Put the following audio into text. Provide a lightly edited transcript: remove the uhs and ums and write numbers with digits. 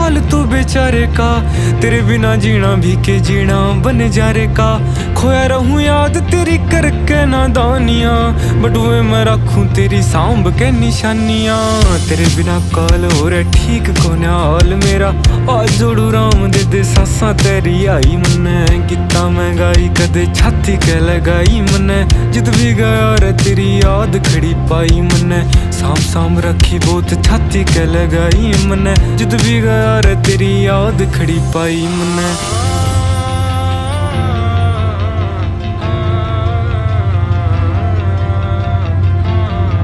हाल तू बेचारे का, तेरे बिना जीना भी के जीना बन जा रे का। खोया रहूं याद तेरी करके नादानियां, बटुए मैं रखूं तेरी सांभ के निशानियां। तेरे बिना काल हो रे ठीक कोने हाल मेरा, आज जोड़ू राम दे सासा तेरी आई मन्ने। गीता मैं गाई कदे छाती के लगाई मन्ने, जित भी गया रे तेरी याद खड़ी पाई मन्ने। साम साम रखी बहुत छाती के लगाई मन्ने, जित भी गया रे तेरी याद खड़ी पाई मन्ने।